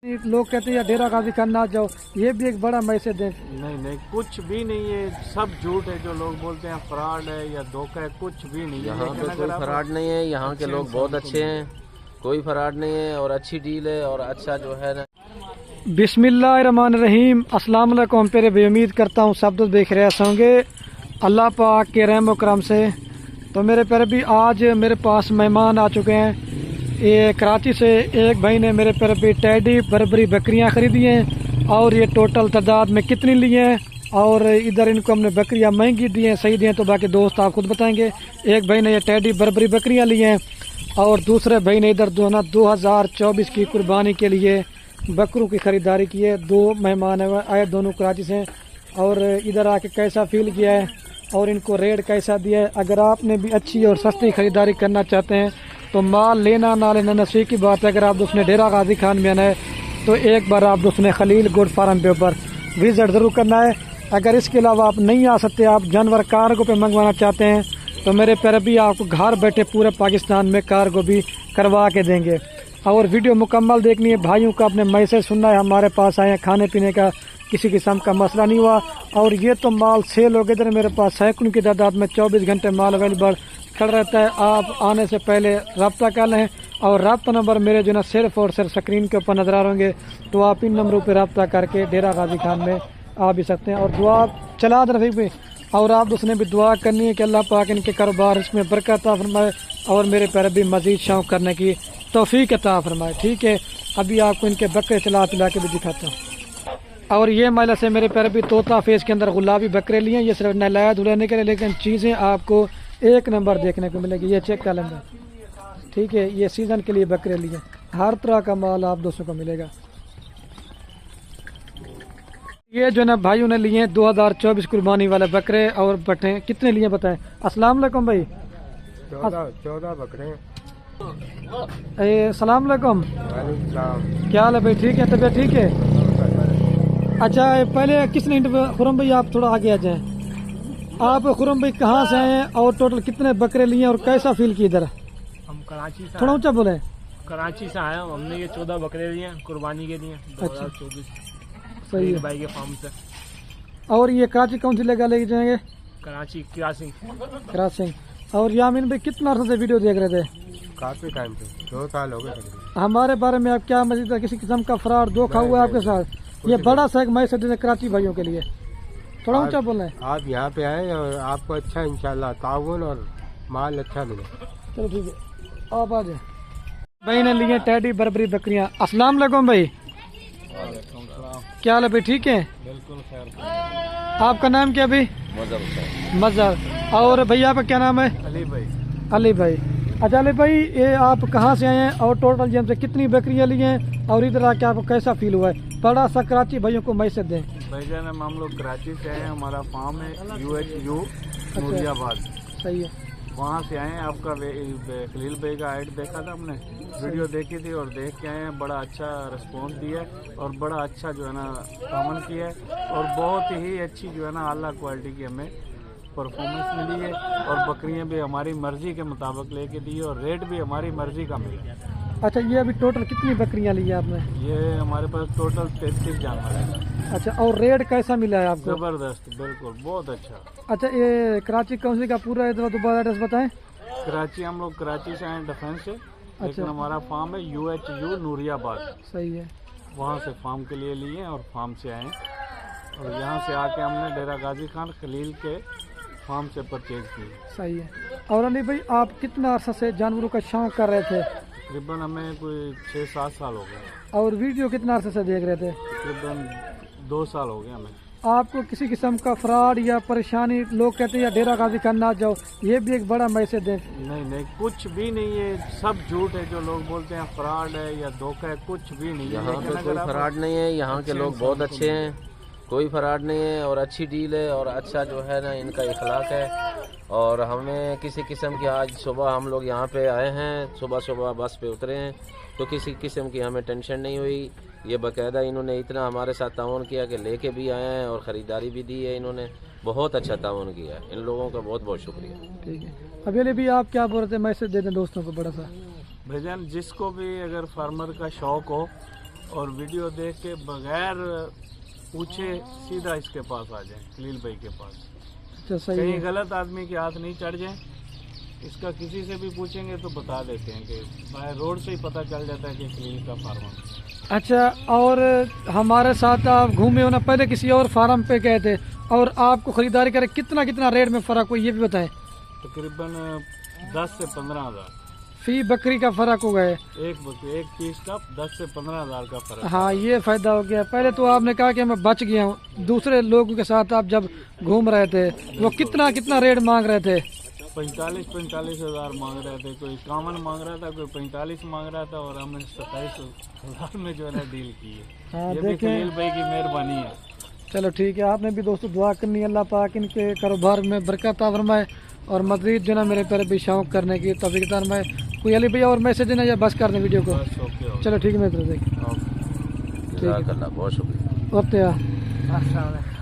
लोग कहते हैं डेरा गाजी खान ना जाओ, ये भी एक बड़ा मैसेज है। नहीं कुछ भी नहीं है, सब झूठ है। जो लोग बोलते हैं फ्रॉड है या धोखा है, कुछ भी नहीं है। यहाँ पे कोई फ्रॉड नहीं है, यहाँ के लोग बहुत अच्छे हैं, कोई फ्रॉड नहीं है और अच्छी डील है और अच्छा जो है ना। बिस्मिल्लाहिर्रहमानिर्रहीम, अस्सलाम वालेकुम प्यारे भाई, उम्मीद करता हूँ सब दोस्त देख रहे होंगे अल्लाह पाक के रहम करम से। तो मेरे प्यारे भी आज मेरे पास मेहमान आ चुके हैं। ये कराची से एक भाई ने मेरे प्यारे भी टैडी बर्बरी बकरियां खरीदी हैं और ये टोटल तादाद में कितनी ली हैं और इधर इनको हमने बकरियां महंगी दी हैं सही दी हैं, तो बाकी दोस्त आप खुद बताएंगे। एक भाई ने ये टैडी बर्बरी बकरियां ली हैं और दूसरे भाई ने इधर 2024 की कुर्बानी के लिए बकरों की खरीदारी की है। दो मेहमान आए दोनों कराची से और इधर आके कैसा फील किया है और इनको रेट कैसा दिया है। अगर आपने भी अच्छी और सस्ती खरीदारी करना चाहते हैं तो माल लेना ना लेना नसीब की बात है। अगर आप दोस्त ने डेरा गाजी खान में आना है तो एक बार आप दोस्त ने खलील गोट फार्म के ऊपर विजिट ज़रूर करना है। अगर इसके अलावा आप नहीं आ सकते, आप जानवर कार्गो पे मंगवाना चाहते हैं तो मेरे प्यारे भी आपको घर बैठे पूरे पाकिस्तान में कार्गो भी करवा के देंगे। और वीडियो मुकम्मल देखनी है। भाइयों का अपने मैसेज सुनना है, हमारे पास आए हैं, खाने पीने का किसी किस्म का मसला नहीं हुआ। और ये तो माल सेल हो गए, इधर मेरे पास सैकड़ों की तादाद में 24 घंटे माल अवेलेबल खड़ा रहता है। आप आने से पहले रब्ता कर लें और रब्ता नंबर मेरे जो ना सिर्फ और सिर्फ स्क्रीन के ऊपर नजर आ रहेंगे, तो आप इन नंबरों पर रब्ता करके डेरा गाजी खान में आ भी सकते हैं। और दुआ चला रफीक भी, और आप उसने भी दुआ करनी है कि अल्लाह पाक इनके कारोबार इसमें बरकत अता फरमाए और मेरे पैर भी मजीद शौक करने की तौफीक अता फरमाए। ठीक है, अभी आपको इनके बकरे चला पिला के भी दिखाता हूँ। और ये महिला से मेरे पैर भी तोता फेस के अंदर गुलाबी बकरे लिए, ये सिर्फ नहलाया धुलाने के लिए, लेकिन चीज़ें आपको एक नंबर देखने को मिलेगी। ये चेक कर लेंगे, ठीक है। ये सीजन के लिए बकरे लिए, हर तरह का माल आप दोस्तों को मिलेगा। ये जो ना भाइयों ने लिए 2024 कुर्बानी वाले बकरे और बटे कितने लिए बताएं। अस्सलाम वालेकुम भाई। 14 बकरे। सलाम वालेकुम, क्या हाल है भाई? ठीक है, तबीयत ठीक है? अच्छा, पहले किसने खुरम भाई आप थोड़ा आगे आ जाएं। आप खुरम भाई कहाँ से आए हैं और टोटल कितने बकरे लिए और कैसा फील किया इधर? हम कराची से, थोड़ा ऊंचा बोले। कराची से आए, हमने ये 14 बकरे लिए कुर्बानी के लिए 2024 सही है भाई के फार्म से। और ये कराची कौन सी जगह लेके जाएंगे? कराची क्रासिंग। कराची। और यामीन भाई कितना अर्सा से वीडियो देख रहे थे? काफी टाइम से, 2 साल हो गए। हमारे बारे में आप क्या मजीद किसी किस्म का फ्रॉड धोखा हुआ आपके साथ? ये बड़ा सा एक मैसेज है कराची भाइयों के लिए, थोड़ा ऊंचा बोल रहे हैं। आप यहाँ पे आए और आपको अच्छा इंशाल्लाह ताउन और माल अच्छा मिले। चलो ठीक है, आप आ जाए। भाई ने लिए टैडी बर्बरी बकरियां। अस्सलाम वालेकुम भाई, क्या हाल है भाई? ठीक है, बिल्कुल खैर। आपका नाम क्या भाई? मजहर। और भैया आपका क्या नाम है? अली भाई। अली भाई। अच्छा अली भाई, ये आप कहाँ से आए हैं और टोटल जेम से कितनी बकरियां ली हैं और इधर आके आपको कैसा फील हुआ है? बड़ा सा कराची भाइयों को मैसेज दें। भाईजान हम लोग कराची से आए हैं, हमारा फार्म है UHU नूरियाबाद। सही है, वहाँ से आए हैं। आपका खलील भाई का ऐड देखा था हमने, वीडियो देखी थी और देख के आए हैं। बड़ा अच्छा रिस्पॉन्स दिया है और बड़ा अच्छा जो है ना कमेंट किया है और बहुत ही अच्छी जो है ना आला क्वालिटी की हमें परफॉर्मेंस मिली है। और बकरियां भी हमारी मर्जी के मुताबिक लेके दी और रेट भी हमारी मर्जी का मिला। अच्छा, ये अभी टोटल कितनी बकरियां ली है आपने? ये हमारे पास टोटल 33 जानवर है। अच्छा, और रेट कैसा मिला है आपको? जबरदस्त, बिल्कुल बहुत अच्छा। अच्छा, ये कराची काउंसिल का पूरा दोबारा एड्रेस बताएं। कराची, हम लोग कराची से आए डिफेंस से, लेकिन हमारा फार्म है UHU नूरियाबाद। सही है, वहाँ से फार्म के लिए लिए और फार्म से आए और यहाँ से आके हमने डेरा गाजी खान खलील के फार्म से परचेज की। सही है। और अली भाई, आप कितना अर्सा से जानवरों का शौक कर रहे थे? तकरीबन हमें कोई 6-7 साल हो गए। और वीडियो कितना अर्से से देख रहे थे? तकरीबन 2 साल हो गए हमें। आपको किसी किस्म का फ्रॉड या परेशानी, लोग कहते हैं डेरा गाजी खान ना जाओ, ये भी एक बड़ा मैसेज है। नहीं कुछ भी नहीं है, सब झूठ है। जो लोग बोलते हैं फ्रॉड है या धोखा है, कुछ भी नहीं है। यहाँ पे कोई फ्रॉड नहीं है, यहाँ के लोग बहुत अच्छे हैं, कोई फ्रॉड नहीं है और अच्छी डील है और अच्छा जो है ना इनका इखलाक है। और हमें किसी किस्म की, आज सुबह हम लोग यहाँ पे आए हैं, सुबह बस पे उतरे हैं, तो किसी किस्म की हमें टेंशन नहीं हुई। ये बाकायदा इन्होंने इतना हमारे साथ ताउन किया कि लेके भी आए हैं और ख़रीदारी भी दी है। इन्होंने बहुत अच्छा ताउन किया है, इन लोगों का बहुत बहुत शुक्रिया। ठीक है, अभी भी आप क्या बोल रहे थे? मैसेज दे दें दोस्तों को बड़ा सा। भाईजान, जिसको भी अगर फार्मर का शौक हो और वीडियो देख के बगैर पूछे सीधा इसके पास आ जाएं, खलील भाई के पास। अच्छा सही कहीं है। गलत आदमी के हाथ नहीं चढ़ जाएं। इसका किसी से भी पूछेंगे तो बता देते हैं कि बाय रोड से ही पता चल जाता है कि खलील का फार्म है। अच्छा, और हमारे साथ आप घूमे हो ना, पहले किसी और फार्म पे गए थे और आपको खरीदारी करे कितना कितना रेट में फर्क हो ये भी बताएं। तकरीबन 10 से 15 हज़ार फी बकरी का फर्क हो गया। एक पीस का 10 से 15 हज़ार का फर्क। हाँ ये फायदा हो गया। पहले तो आपने कहा कि मैं बच गया हूँ, दूसरे लोगों के साथ आप जब घूम रहे थे वो कितना कितना रेट मांग रहे थे? 45 हज़ार मांग रहे थे, कोई 51 मांग रहा था, कोई 45 मांग रहा था, और हमने 27 हज़ार में जो है ना डील की है। हाँ ये भी देखें। खलील भाई की मेहरबानी है। चलो ठीक है, आपने भी दोस्तों दुआ करनी है, अल्लाह पाक इनके कारोबार में बरकत अता फरमाए और मज़ीद जो ना मेरे पर भी शौक करने की तौफीक अता फरमाए। कोई अली भैया और मैसेज देना या बस कर दें वीडियो को? बस ओके हो चलो ठीक है, मैं तो देख जज़ाकल्लाह, बहुत शुक्रिया। होते हैं।